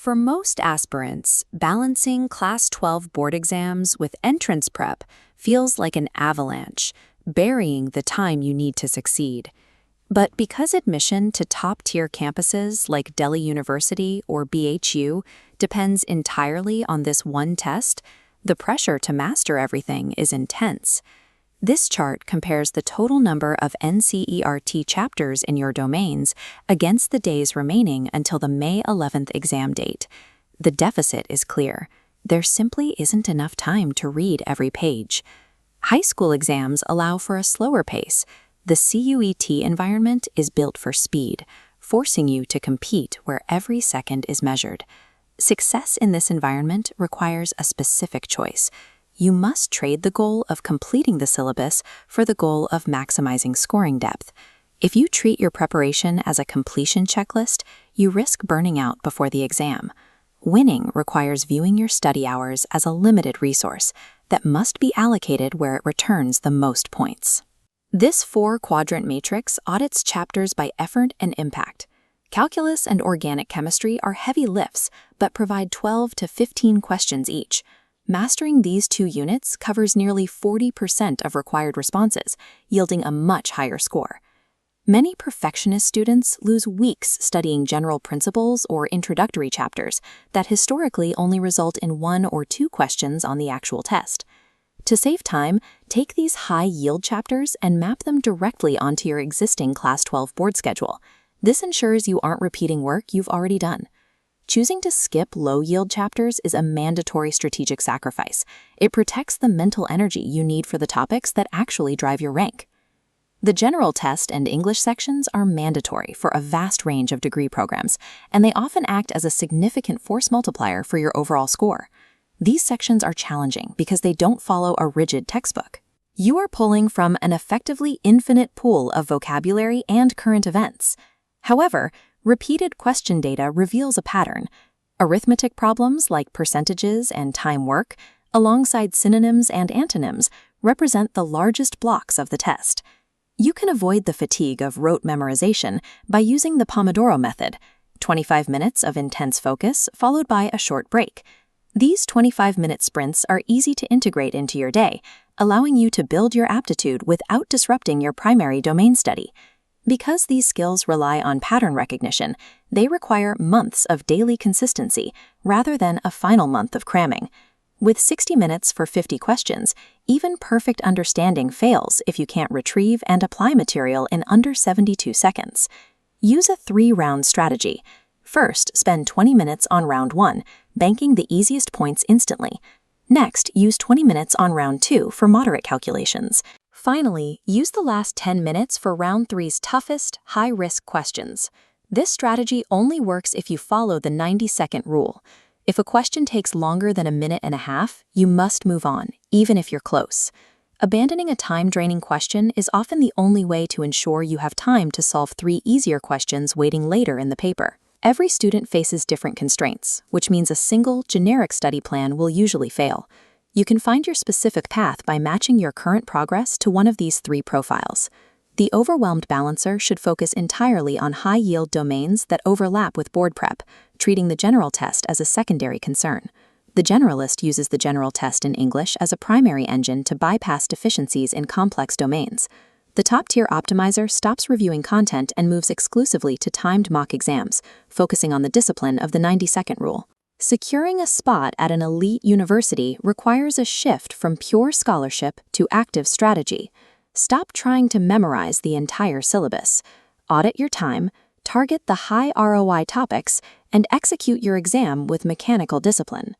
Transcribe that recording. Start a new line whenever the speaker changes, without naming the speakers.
For most aspirants, balancing Class 12 board exams with entrance prep feels like an avalanche, burying the time you need to succeed. But because admission to top-tier campuses like Delhi University or BHU depends entirely on this one test, the pressure to master everything is intense. This chart compares the total number of NCERT chapters in your domains against the days remaining until the May 11th exam date. The deficit is clear. There simply isn't enough time to read every page. High school exams allow for a slower pace. The CUET environment is built for speed, forcing you to compete where every second is measured. Success in this environment requires a specific choice. You must trade the goal of completing the syllabus for the goal of maximizing scoring depth. If you treat your preparation as a completion checklist, you risk burning out before the exam. Winning requires viewing your study hours as a limited resource that must be allocated where it returns the most points. This 4-quadrant matrix audits chapters by effort and impact. Calculus and organic chemistry are heavy lifts, but provide 12 to 15 questions each. Mastering these 2 units covers nearly 40% of required responses, yielding a much higher score. Many perfectionist students lose weeks studying general principles or introductory chapters that historically only result in 1 or 2 questions on the actual test. To save time, take these high-yield chapters and map them directly onto your existing Class 12 board schedule. This ensures you aren't repeating work you've already done. Choosing to skip low-yield chapters is a mandatory strategic sacrifice. It protects the mental energy you need for the topics that actually drive your rank. The general test and English sections are mandatory for a vast range of degree programs, and they often act as a significant force multiplier for your overall score. These sections are challenging because they don't follow a rigid textbook. You are pulling from an effectively infinite pool of vocabulary and current events. However, repeated question data reveals a pattern. Arithmetic problems like percentages and time work, alongside synonyms and antonyms, represent the largest blocks of the test. You can avoid the fatigue of rote memorization by using the Pomodoro method, 25 minutes of intense focus followed by a short break. These 25-minute sprints are easy to integrate into your day, allowing you to build your aptitude without disrupting your primary domain study. Because these skills rely on pattern recognition, they require months of daily consistency rather than a final month of cramming. With 60 minutes for 50 questions, even perfect understanding fails if you can't retrieve and apply material in under 72 seconds. Use a 3-round strategy. First, spend 20 minutes on round 1, banking the easiest points instantly. Next, use 20 minutes on round 2 for moderate calculations. Finally, use the last 10 minutes for round 3's toughest, high-risk questions. This strategy only works if you follow the 90-second rule. If a question takes longer than a minute and a half, you must move on, even if you're close. Abandoning a time-draining question is often the only way to ensure you have time to solve 3 easier questions waiting later in the paper. Every student faces different constraints, which means a single, generic study plan will usually fail. You can find your specific path by matching your current progress to one of these 3 profiles. The overwhelmed balancer should focus entirely on high-yield domains that overlap with board prep, treating the general test as a secondary concern. The generalist uses the general test in English as a primary engine to bypass deficiencies in complex domains. The top-tier optimizer stops reviewing content and moves exclusively to timed mock exams, focusing on the discipline of the 90-second rule. Securing a spot at an elite university requires a shift from pure scholarship to active strategy. Stop trying to memorize the entire syllabus. Audit your time, target the high ROI topics, and execute your exam with mechanical discipline.